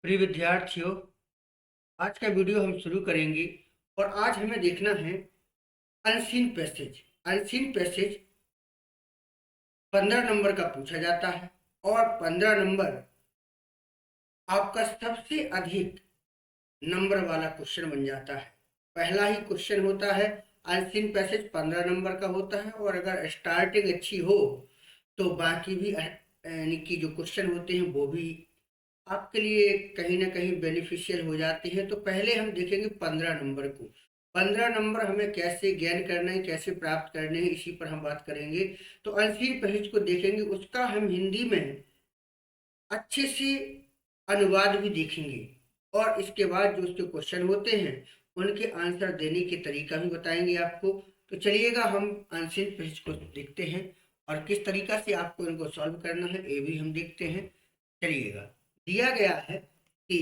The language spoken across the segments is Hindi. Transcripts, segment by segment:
प्रिय विद्यार्थियों, आज का वीडियो हम शुरू करेंगे और आज हमें देखना है unseen passage. Unseen passage 15 number का पूछा जाता है और 15 नंबर आपका सबसे अधिक नंबर वाला क्वेश्चन बन जाता है। पहला ही क्वेश्चन होता है, अनसीन पैसेज 15 नंबर का होता है और अगर स्टार्टिंग अच्छी हो तो बाकी भी यानी कि जो क्वेश्चन होते हैं वो भी आपके लिए कहीं ना कहीं बेनिफिशियल हो जाते हैं। तो पहले हम देखेंगे 15 नंबर को। 15 नंबर हमें कैसे गेन करना है, कैसे प्राप्त करने हैं, इसी पर हम बात करेंगे। तो अनसीन पैसेज को देखेंगे, उसका हम हिंदी में अच्छे से अनुवाद भी देखेंगे और इसके बाद जो उसके क्वेश्चन होते हैं उनके आंसर देने के तरीका भी बताएंगे आपको। तो चलिएगा हम अनसीन पैसेज को देखते हैं और किस तरीका से आपको इनको सॉल्व करना है ये भी हम देखते हैं। चलिएगा, दिया गया है कि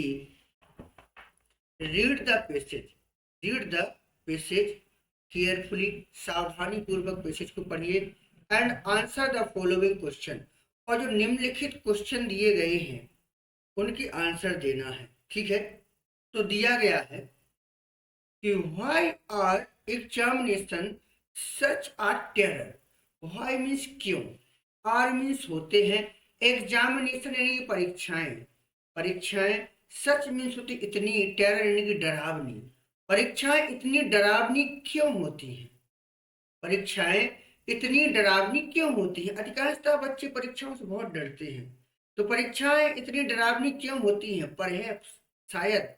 read the passage, read the passage carefully, सावधानी पूर्वक पैसेज को पढ़िए and answer the following question, और जो निम्नलिखित क्वेश्चन दिए गए हैं उनके आंसर देना है। ठीक है, तो दिया गया है कि why are examination such a terror. Why means क्यों, आर मीन्स होते हैं, एग्जामिनेशन यानी परीक्षाएं, परीक्षाएं, सच मीन्स होती इतनी, टेरर यानी कि डरावनी। परीक्षाएं इतनी डरावनी क्यों होती हैं, परीक्षाएं इतनी डरावनी क्यों होती हैं। अधिकांशतः बच्चे परीक्षाओं से बहुत डरते हैं। तो परीक्षाएं इतनी डरावनी क्यों होती हैं, पर शायद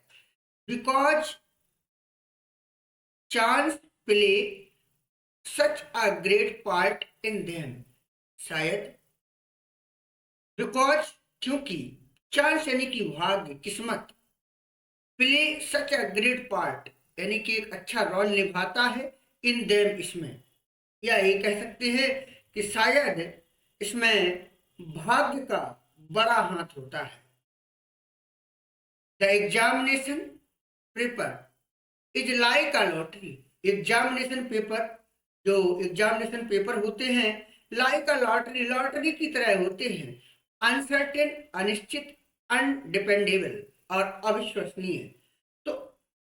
because chance play such a great part in them. शायद बिकॉज क्योंकि, चांस यानी कि भाग्य, किस्मत, play such a great part यानी कि एक अच्छा रोल निभाता है, इन देम इसमें, या ये कह सकते हैं कि शायद इसमें भाग्य का बड़ा हाथ होता है। The examination paper is like a lottery. Examination paper, जो एग्जामिनेशन पेपर होते हैं, लाइक अ लॉटरी, लॉटरी की तरह होते हैं। अनसर्टेन, अनिश्चित, अनडिपेंडेबल और अविश्वसनीय। तो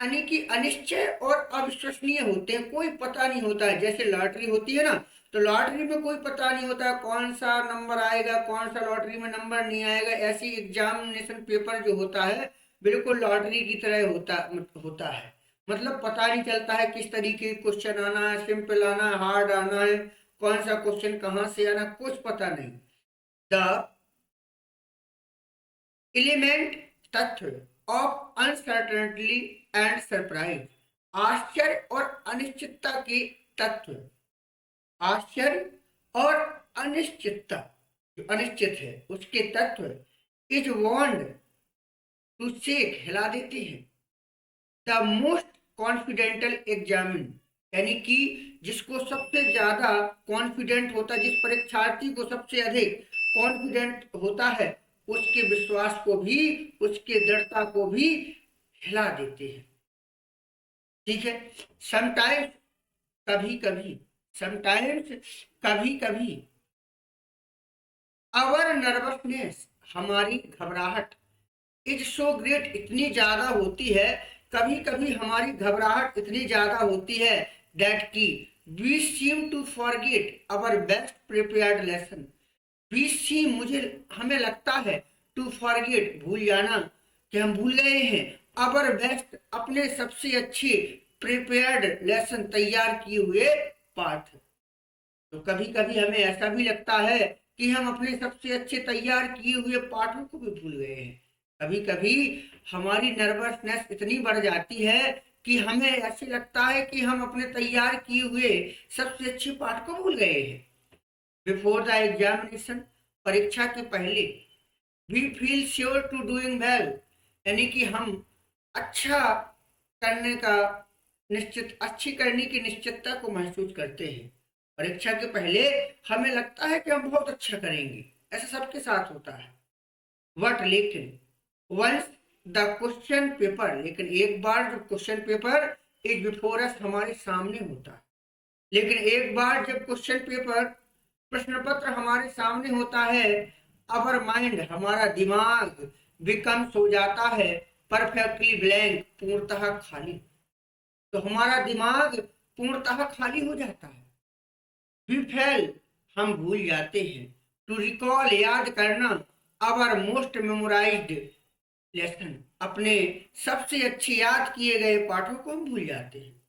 यानी कि अनिश्चय और अविश्वसनीय होते हैं, कोई पता नहीं होता है। जैसे लॉटरी होती है ना, तो लॉटरी में कोई पता नहीं होता है कौन सा नंबर आएगा, कौन सा लॉटरी में नंबर नहीं आएगा। ऐसी एग्जामिनेशन पेपर जो होता है बिल्कुल लॉटरी की तरह होता है। मतलब पता नहीं चलता है किस तरीके के क्वेश्चन आना है, सिंपल आना है, हार्ड आना है, कौन सा क्वेश्चन कहाँ से आना, कुछ पता नहीं। द एलिमेंट, तथ्य ऑफ अनसर्टेनिटी एंड सरप्राइज, आश्चर्य और अनिश्चितता के तत्व, आश्चर्य और अनिश्चितता, जो अनिश्चित है उसके तत्व, इज वॉन्ड टू शेक, हिला देते हैं, द मोस्ट कॉन्फिडेंटल एग्जामिन, यानी कि जिसको सबसे ज्यादा कॉन्फिडेंट होता है, जिस परीक्षार्थी को सबसे अधिक कॉन्फिडेंट होता है, उसके विश्वास को भी, उसके दृढ़ता को भी हिला देते हैं। ठीक है, समटाइम्स, कभी कभी, समटाइम्स, कभी कभी, अवर नर्वसनेस, हमारी घबराहट, इज सो ग्रेट, इतनी ज्यादा होती है, कभी कभी हमारी घबराहट इतनी ज्यादा होती है, दैट की we seem to forget our best prepared lesson. We seem, मुझे, हमें लगता है, टू फॉरगेट, भूल जाना, कि हम भूल गए हैं, अवर बेस्ट, अपने सबसे अच्छे, प्रिपेयर्ड लेसन, तैयार किए हुए पाठ। तो कभी कभी हमें ऐसा भी लगता है कि हम अपने सबसे अच्छे तैयार किए हुए पाठों को भी भूल गए हैं। कभी कभी हमारी नर्वसनेस इतनी बढ़ जाती है कि हमें ऐसे लगता है कि हम अपने तैयार किए हुए सबसे अच्छे पाठ को भूल गए हैं। बिफोर द एग्जामिनेशन, परीक्षा के पहले, we feel sure to doing well, यानी कि हम अच्छा करने का निश्चित, अच्छी करने की निश्चितता को महसूस करते हैं। परीक्षा के पहले हमें लगता है कि हम बहुत अच्छा करेंगे, ऐसा सबके साथ होता है। वट, लेकिन, वंस द क्वेश्चन पेपर, लेकिन एक बार जब क्वेश्चन पेपर इज बिफोर अस, हमारे सामने होता है, लेकिन एक बार जब क्वेश्चन पेपर, प्रश्न पत्र हमारे सामने होता है, अवर माइंड, हमारा दिमाग, बिकम्स हो जाता है परफेक्टली ब्लैंक, पूर्णतः खाली। तो हमारा दिमाग पूर्णतः खाली हो जाता है। वी फेल, हम भूल जाते हैं। टू रिकॉल, याद करना। आवर मोस्ट मेमोराइज्ड लेसन, अपने सबसे अच्छे याद किए गए पाठों को हम भूल जाते हैं।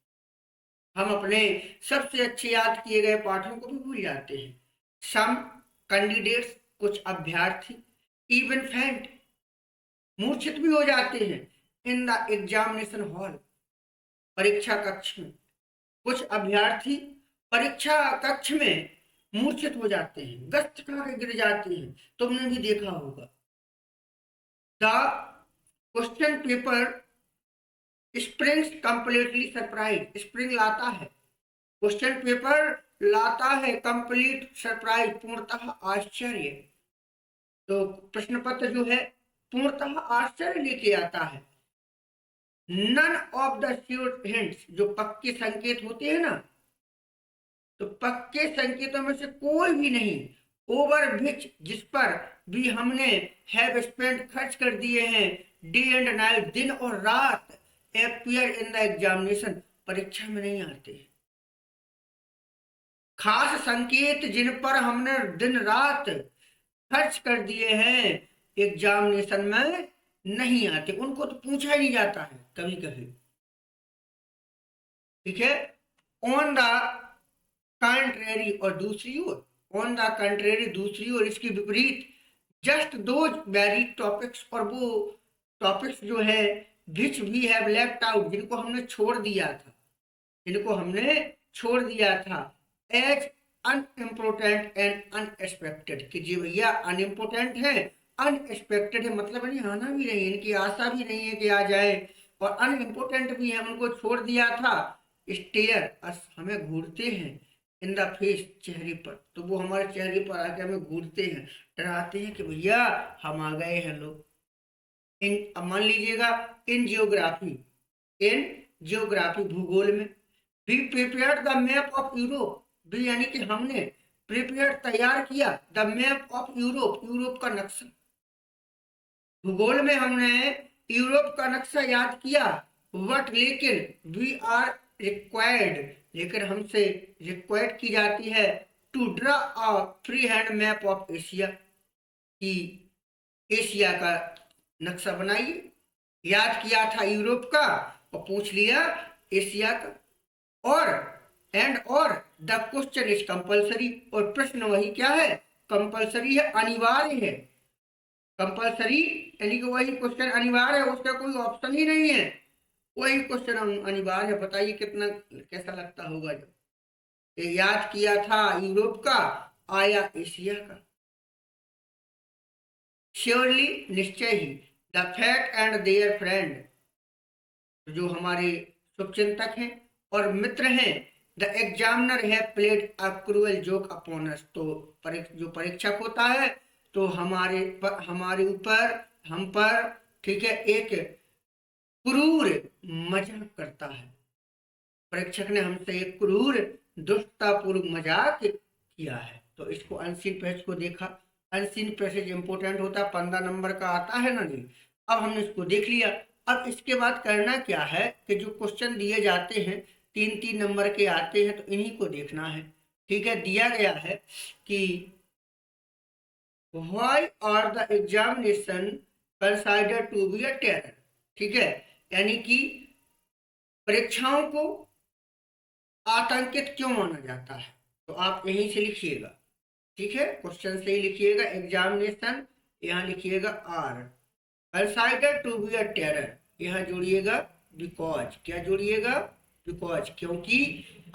हम अपने सबसे अच्छे याद किए गए पाठों को भी भूल जाते हैं। सम कैंडिडेट्स, कुछ अभ्यर्थी, इवन फेंट, मूर्छित भी हो जाते हैं। इन द एग्जामिनेशन हॉल, परीक्षा कक्ष में। कुछ अभ्यर्थी परीक्षा कक्ष में मूर्छित हो जाते हैं, गस्त खा के गिर जाते हैं। तुमने भी देखा होगा। The question paper springs completely surprise, spring लाता है, क्वेश्चन पेपर लाता है कंप्लीट सरप्राइज, पूर्णतः आश्चर्य। तो प्रश्न पत्र जो है पूर्णतः आश्चर्य लेके आता है। None of the sure hints, जो पक्के संकेत होते हैं ना, तो पक्के संकेतों में से कोई भी नहीं। ओवर विच, जिस पर भी हमने हैव स्पेंड, खर्च कर दिए हैं। डे एंड नाइट, दिन और रात। अपीयर इन द एग्जामिनेशन, परीक्षा में नहीं आते। खास संकेत जिन पर हमने दिन रात खर्च कर दिए हैं, एग्जामिनेशन में नहीं आते, उनको तो पूछा ही नहीं जाता है कभी कभी। ठीक है। ऑन द कंट्रेरी, और दूसरी ओर, ऑन द कंट्रेरी, दूसरी ओर, इसकी विपरीत। जस्ट दो वेरी टॉपिक्स, और वो टॉपिक्स जो है which we have left out, जिनको हमने छोड़ दिया था, जिनको हमने छोड़ दिया था। एज अनइम्पोर्टेंट एंड अनएक्सपेक्टेड, कि जी भैया अनइम्पोर्टेंट है, अनएक्सपेक्टेड है, मतलब नहीं आना भी नहीं, इनकी आशा भी नहीं है कि आ जाए, और अनइम्पोर्टेंट भी है, उनको छोड़ दिया था। स्टेयर अस, हमें घूरते हैं। इन द फेस, चेहरे पर, तो वो हमारे चेहरे पर आके हमें घूरते हैं, डराते हैं कि भैया हम आ गए हैं लोग। इन, अब मान लीजिएगा इन जियोग्राफी, इन जियोग्राफी, भूगोल में। We prepare the map of Europe, भी यानी कि हमने प्रिपेयर, तैयार किया, the map of Europe, Europe का नक्शा। भूगोल में हमने यूरोप का नक्शा याद किया। बट लेकिन वी आर रिक्वायर्ड, लेकिन हमसे रिक्वायर्ड की जाती है to draw a free hand map of Asia, कि एशिया का नक्शा बनाइए। याद किया था यूरोप का और पूछ लिया एशिया का। और एंड और द क्वेश्चन इज कंपल्सरी, और प्रश्न वही क्या है, कंपल्सरी है, अनिवार्य है। कंपल्सरी यानी कि वही क्वेश्चन अनिवार्य है, उसका कोई ऑप्शन ही नहीं है, वही क्वेश्चन अनिवार्य है। बताइए कितना कैसा लगता होगा जब ये याद किया था यूरोप का, आया एशिया का। श्योरली, निश्चय ही। The fat and their friend, जो हमारे शुभचिंतक हैं और मित्र हैं। The examiner has played a cruel joke upon us, तो जो परीक्षक होता है तो हमारे ऊपर, हम पर, ठीक है, एक क्रूर मजाक करता है। परीक्षक ने हमसे एक क्रूर दुष्टतापूर्वक मजाक किया है। तो इसको अनसीन पैसेज को देखा। अनसीन पैसेज इंपोर्टेंट होता है, 15 नंबर का आता है ना जी। अब हमने इसको देख लिया। अब इसके बाद करना क्या है कि जो क्वेश्चन दिए जाते हैं 3-3 नंबर के आते हैं, तो इन्हीं को देखना है। ठीक है, दिया गया है कि why are the examination considered to be a terror. ठीक है, यानी कि परीक्षाओं को आतंकित क्यों माना जाता है, तो आप यहीं से लिखिएगा। ठीक है, क्वेश्चन से ही लिखिएगा। एग्जामिनेशन यहाँ लिखिएगा are, considered to be a terror, यहाँ जोड़िएगा बिकॉज, क्या जोड़िएगा, बिकॉज, क्योंकि।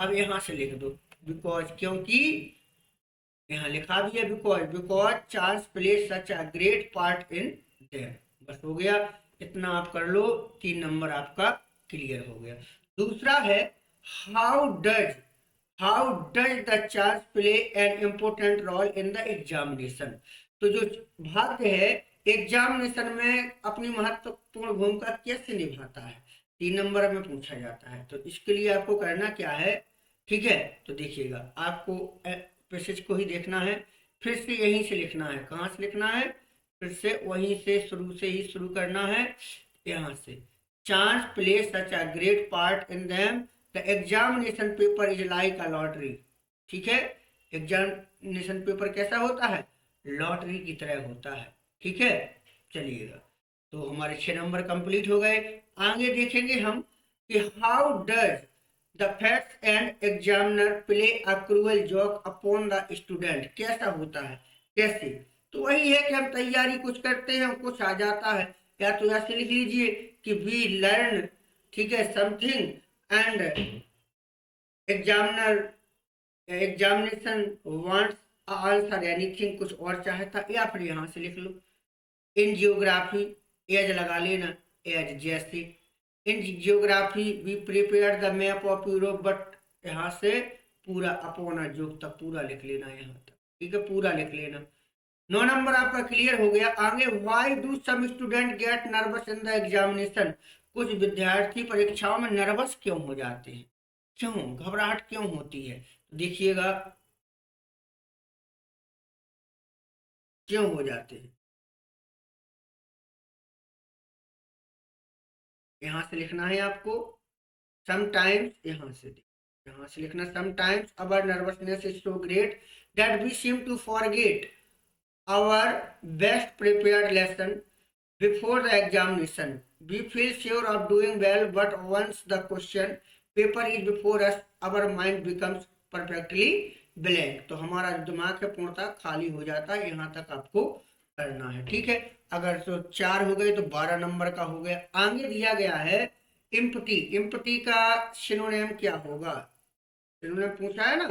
अब यहाँ से लिख दो बिकॉज, क्योंकि। यहाँ लिखा भी है because, because Charles play such a great part in them. बस हो गया, इतना आप कर लो, 3 नंबर आपका क्लियर हो गया। दूसरा है how does, how does the chance play an important role in the examination. तो जो भाग्य है एग्जामिनेशन में अपनी महत्वपूर्ण भूमिका कैसे निभाता है, 3 नंबर में पूछा जाता है। तो इसके लिए आपको करना क्या है, ठीक है, तो देखिएगा, आपको पैसेज को ही देखना है, फिर से यहीं से लिखना है। कहाँ से लिखना है, फिर से वहीं से ही शुरू करना है, यहाँ से। Chance play such a great part in them, the examination paper is like a lottery. ठीक है, एग्जामिनेशन पेपर कैसा होता है? लॉटरी की तरह होता है। ठीक है, चलिएगा, तो हमारे 6 नंबर कंप्लीट हो गए। आगे देखेंगे हम कि how does the facts and examiner play a cruel joke upon the student. कैसा होता है, कैसे? तो वही है कि हम तैयारी कुछ करते हैं, कुछ आ जाता है, या तो ऐसे लिख लीजिए कि वी लर्न, ठीक है, something and examiner examination wants answer anything, कुछ और चाहता, या फिर यहाँ से लिख लो इन जियोग्राफी, एज लगा लेना, एज जैसे। In geography we prepare the map of Europe, but यहाँ से पूरा अपॉन जोक तक पूरा लिख लेना यहाँ तक। ठीक है, पूरा लिख लेना। 9 नंबर आपका क्लियर हो गया। आगे, why do some student get nervous in the examination. कुछ विद्यार्थी परीक्षाओं में नर्वस क्यों हो जाते हैं, क्यों घबराहट क्यों होती है? तो देखिएगा क्यों हो जाते हैं, यहाँ से लिखना है आपको। समटाइम्स, यहाँ से लिखना, sometimes our nervousness is so great that we seem to forget our best prepared lesson before the examination. We feel sure of doing well, but once the question paper is before us our mind becomes perfectly blank. तो हमारा दिमाग है पूर्णतः खाली हो जाता है, यहाँ तक आपको करना है। ठीक है, अगर तो 4 हो गए तो 12 नंबर का हो गया। आगे दिया गया है इम्पटी। इम्पटी का सिनोनिम क्या होगा? सिनोनिम पूछा है ना,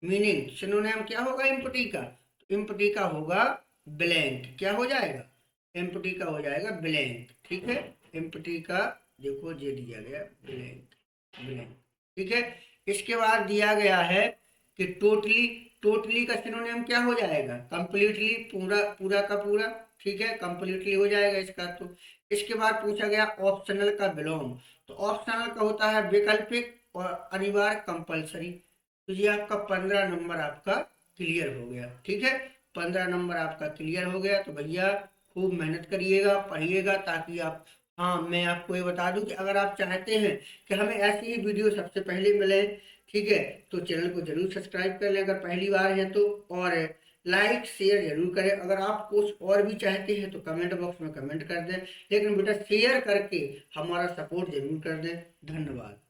मीनिंग। सिनोनिम क्या होगा इम्पटी का? तो इम्पटी का होगा ब्लैंक। क्या हो जाएगा? एम्प्टी का हो जाएगा ब्लैंक। ठीक है, एम्प्टी का देखो ये दिया गया ब्लैंक, ब्लैंक। ठीक है, इसके बाद दिया गया है कि टोटली। टोटली का सिनोनिम क्या हो जाएगा? कंप्लीटली, पूरा, पूरा का पूरा। ठीक है, कंप्लीटली हो जाएगा इसका। तो इसके बाद पूछा गया ऑप्शनल का बिलोंग। तो ऑप्शनल का होता है वैकल्पिक और अनिवार्य, कंपलसरी। तो ये आपका 15 नंबर आपका क्लियर हो गया। ठीक है, 15 नंबर आपका क्लियर हो गया। तो भैया खूब मेहनत करिएगा, पढ़िएगा, ताकि आप, हाँ मैं आपको ये बता दूं कि अगर आप चाहते हैं कि हमें ऐसी ही वीडियो सबसे पहले मिले, ठीक है, तो चैनल को जरूर सब्सक्राइब कर लें अगर पहली बार है तो, और लाइक शेयर जरूर करें। अगर आप कुछ और भी चाहते हैं तो कमेंट बॉक्स में कमेंट कर दें, लेकिन बेटा शेयर करके हमारा सपोर्ट जरूर कर दें। धन्यवाद।